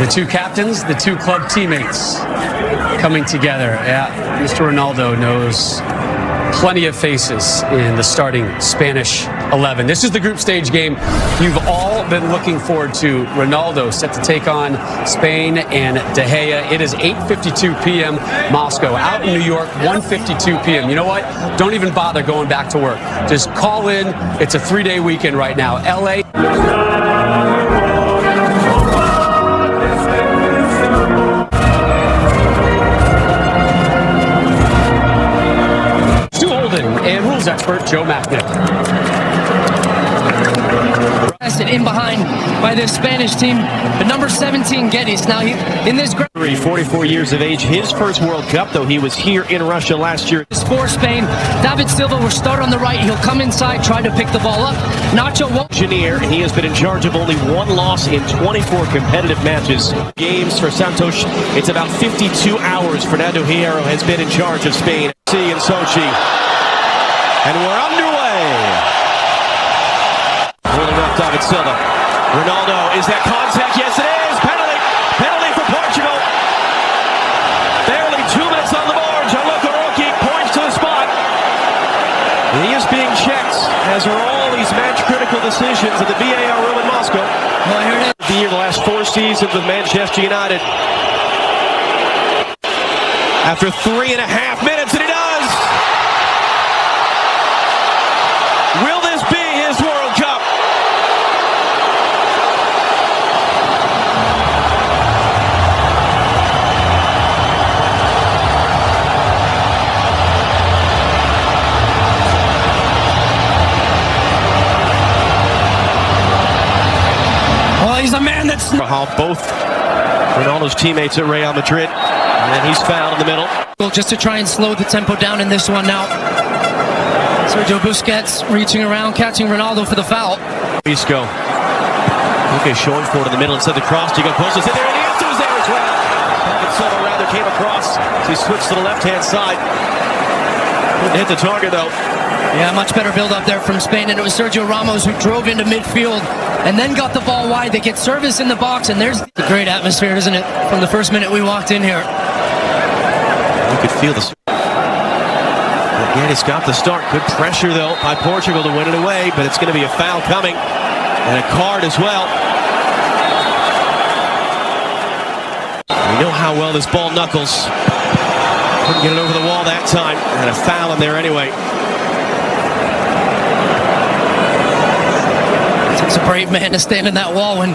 The two captains, the two club teammates coming together. Yeah, Mr. Ronaldo knows plenty of faces in the starting Spanish 11. This is the group stage game you've all been looking forward to. Ronaldo set to take on Spain and De Gea. It is 8:52 p.m. Moscow. Out in New York, 1:52 p.m. You know what? Don't even bother going back to work. Just call in. It's a 3-day weekend right now. LA. And rules expert Joe Macknick. In behind by this Spanish team, the number 17 Geddes. Now in this 44 years of age, his first World Cup, though he was here in Russia last year. For Spain, David Silva will start on the right. He'll come inside, try to pick the ball up. Nacho engineer, he has been in charge of only one loss in 24 competitive matches. Games for Santos. It's about 52 hours. Fernando Hierro has been in charge of Spain. See in Sochi. And we're underway. Holding up David Silva. Ronaldo, is that contact? Yes, it is. Penalty. Penalty for Portugal. Barely 2 minutes on the board. Gianluca Rocchi points to the spot. He is being checked, as are all these match-critical decisions at the VAR room in Moscow. Well, here it is. The last 4 seasons with Manchester United. After 3.5 minutes, and he does. Will this be his World Cup? Well, he's a man that's both Ronaldo's teammates at Real Madrid, and then he's fouled in the middle. just to try and slow the tempo down in this one now. Sergio Busquets reaching around, catching Ronaldo for the foul. Isco. Okay, showing forward in the middle instead of the cross. Diego Costa's in there, and Iniesta was there as well. David Silva rather came across. So he switched to the left-hand side. Couldn't hit the target, though. Yeah, much better build-up there from Spain, and it was Sergio Ramos who drove into midfield and then got the ball wide. They get service in the box, and there's the great atmosphere, isn't it, from the first minute we walked in here. You could feel the... Again, he's got the start. Good pressure, though, by Portugal to win it away, but it's going to be a foul coming, and a card as well. We know how well this ball knuckles. Couldn't get it over the wall that time, and a foul in there anyway. It's a brave man to stand in that wall when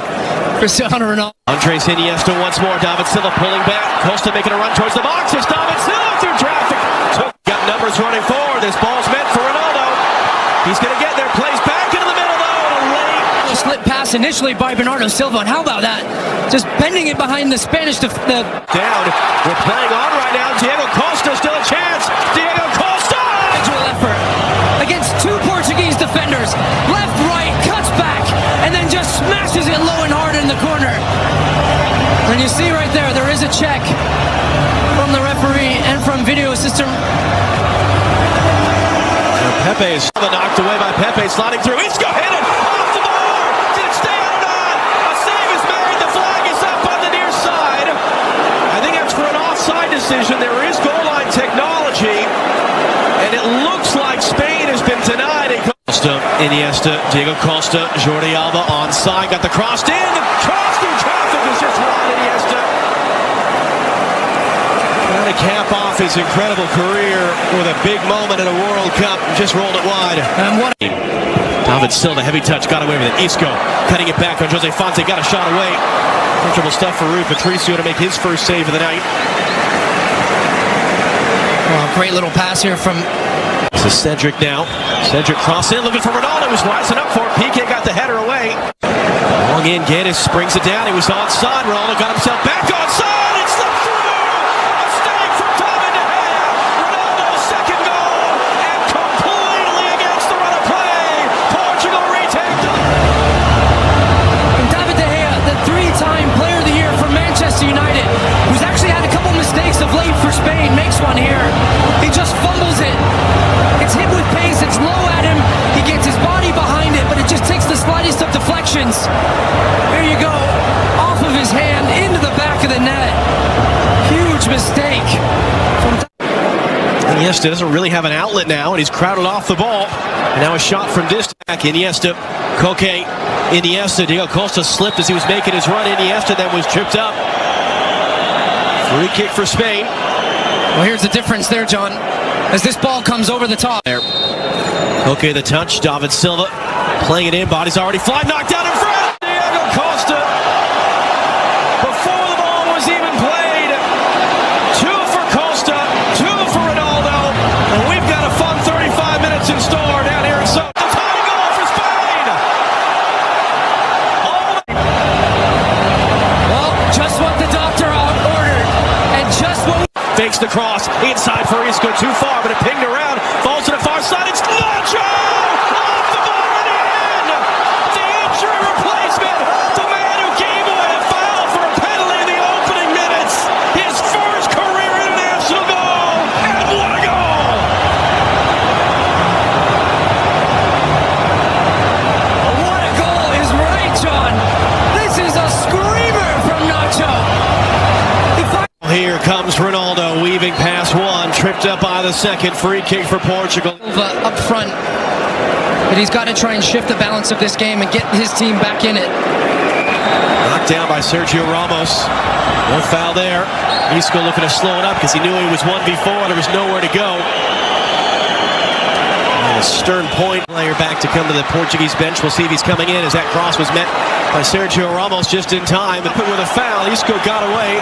Cristiano Ronaldo. Andres Iniesta once more. David Silva pulling back. Costa making a run towards the box. It's David Silva through traffic. Got numbers running forward. This ball's meant for Ronaldo. He's going to get there. Plays back into the middle, though. And a late slip pass initially by Bernardo Silva. And how about that? Just bending it behind the Spanish. Down. We're playing on right now. Diego Costa still a chance. Diego Costa! Individual effort against two Portuguese defenders. Left, right, cuts back, and then just smashes it low and hard in the corner. And you see right there, there is a check from the referee and from video assistant. Pepe is knocked away by Pepe, sliding through. Isco hit it off the bar. Did it stay on or not? A save is made. The flag is up on the near side. I think that's for an offside decision. There is goal line technology, and it looks like Spain has been denied. Costa, Iniesta, Diego Costa, Jordi Alba onside, got the cross in. The cross through traffic is just wide. Iniesta trying to cap off his incredible career with a big moment in a World Cup. Just rolled it wide. And what? David Silva, heavy touch, got away with it. Isco cutting it back on Jose Fonte, got a shot away. Comfortable stuff for Rui Patricio to make his first save of the night. Well, great little pass here from... This is Cedric now. Cedric cross in, looking for Ronaldo, who's rising up for it. Piqué got the header away. Long in, Geddes springs it down. He was onside. Ronaldo got himself back onside. It slipped through. A stake from David De Gea. Ronaldo's second goal. And completely against the run of play. Portugal retake. And David De Gea, the three-time player of the year for Manchester United, who's actually had a couple mistakes of late for Spain, makes one here. He just fumbles it. It's hit with pace, it's low at him, he gets his body behind it, but it just takes the slightest of deflections. There you go, off of his hand, into the Iniesta doesn't really have an outlet now, and he's crowded off the ball. And now a shot from distance. Iniesta, Koke, Iniesta. Diego Costa slipped as he was making his run. Iniesta then was tripped up. Free kick for Spain. Well, here's the difference there, John. As this ball comes over the top. There. Koke the touch. David Silva playing it in. Body's already flying. Knocked down in front. Diego Costa. Before the ball was even played. 2 for Costa. 2 for Ronaldo. And we've got a fun 35 minutes in store down here in South. The tying goal for Spain. Well, just what the doctor ordered. And just what... Fakes the cross. Inside for Isco. Too far, but it pinged around. Falls to the far side. It's Nacho! Off the bar and in! The injury replacement. The man who gave away a foul for a penalty in the opening minutes. His first career international goal. And what a goal! What a goal is right, John. This is a screamer from Nacho. Here comes Ronaldo weaving past one, tripped up by the second. Free kick for Portugal. Up front, but he's got to try and shift the balance of this game and get his team back in it. Knocked down by Sergio Ramos. No foul there. Isco looking to slow it up because he knew he was 1v4. There was nowhere to go. And a stern point player back to come to the Portuguese bench. We'll see if he's coming in as that cross was met by Sergio Ramos just in time. And put with a foul, Isco got away.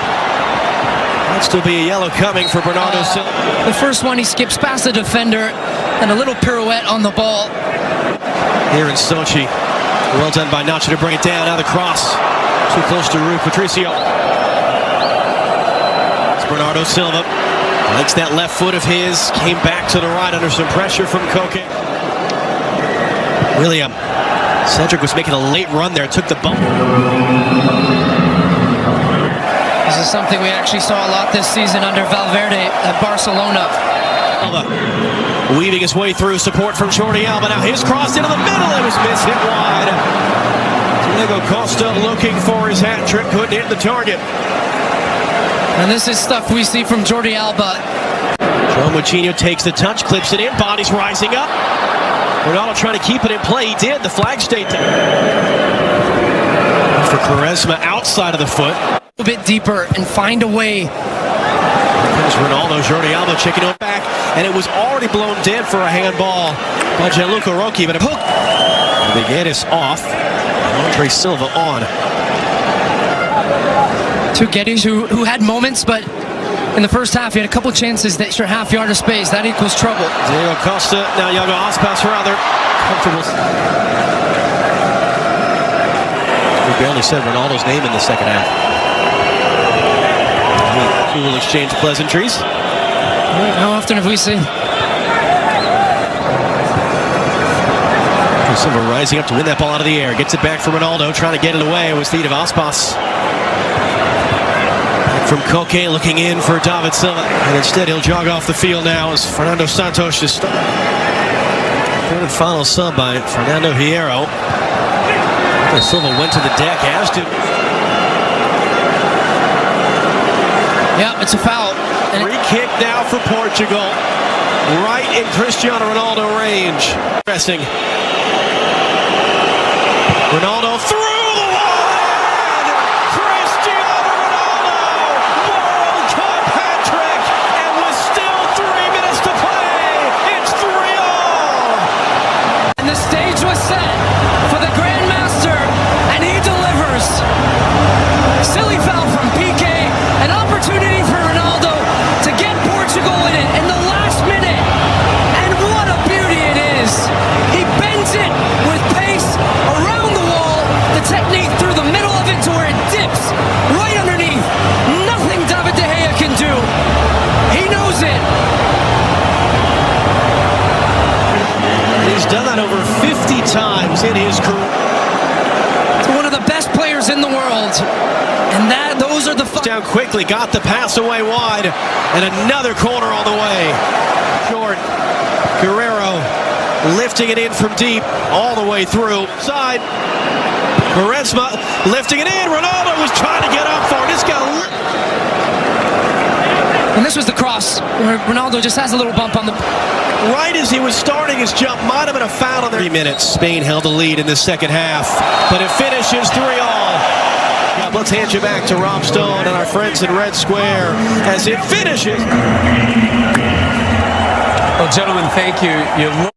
Might still be a yellow coming for Bernardo Silva. The first one, he skips past the defender and a little pirouette on the ball. Here in Sochi. Well done by Nacho to bring it down. Now the cross. Too close to Rui Patricio. It's Bernardo Silva. Likes that left foot of his. Came back to the right under some pressure from Koke. William. Cedric was making a late run there. Took the bump. This is something we actually saw a lot this season under Valverde at Barcelona. Weaving his way through, support from Jordi Alba. Now his cross into the middle. It was missed, hit wide. Diego Costa looking for his hat trick. Couldn't hit the target. And this is stuff we see from Jordi Alba. João Moutinho takes the touch, clips it in. Body's rising up. Ronaldo trying to keep it in play. He did. The flag stayed for Quaresma outside of the foot. A bit deeper and find a way. There's Ronaldo, Jordi Alba checking it back, and it was already blown dead for a handball by Gianluca Rocchi, but a hook. Miguelis off. Andre Silva on. To Geddes, who had moments, but in the first half he had a couple chances, the extra half yard of space. That equals trouble. Diego Costa, now Iago Aspas rather comfortable. We barely said Ronaldo's name in the second half. We will exchange pleasantries. How often have we seen? Silva rising up to win that ball out of the air. Gets it back for Ronaldo, trying to get it away. It was feet of Aspas. Back from Koke, looking in for David Silva. And instead he'll jog off the field now as Fernando Santos is third and final sub by Fernando Hierro. Silva went to the deck, as did. Yeah, it's a foul. Free kick now for Portugal. Right in Cristiano Ronaldo range. Pressing. Ronaldo through the line! Cristiano Ronaldo! World Cup hat-trick! And with still 3 minutes to play, it's 3-all! And the stage was set for the Grandmaster, and he delivers. Silly foul from Piqué. An opportunity for Ronaldo to get Portugal in it in the last minute. And what a beauty it is. He bends it with pace around the wall. The technique through the middle of it to where it dips right underneath. Nothing David De Gea can do. He knows it. He's done that over 50 times in his career. To one of the best players in the world. And those are the down quickly, got the pass away wide, and another corner on the way. Short. Guerrero lifting it in from deep, all the way through. Side. Quaresma lifting it in. Ronaldo was trying to get up for it. This guy. And this was the cross where Ronaldo just has a little bump on the... Right as he was starting his jump, might have been a foul on there. 3 minutes. Spain held the lead in the second half, but it finishes 3-all. Yeah, let's hand you back to Rob Stone and our friends in Red Square as it finishes. Well, gentlemen, thank you. You look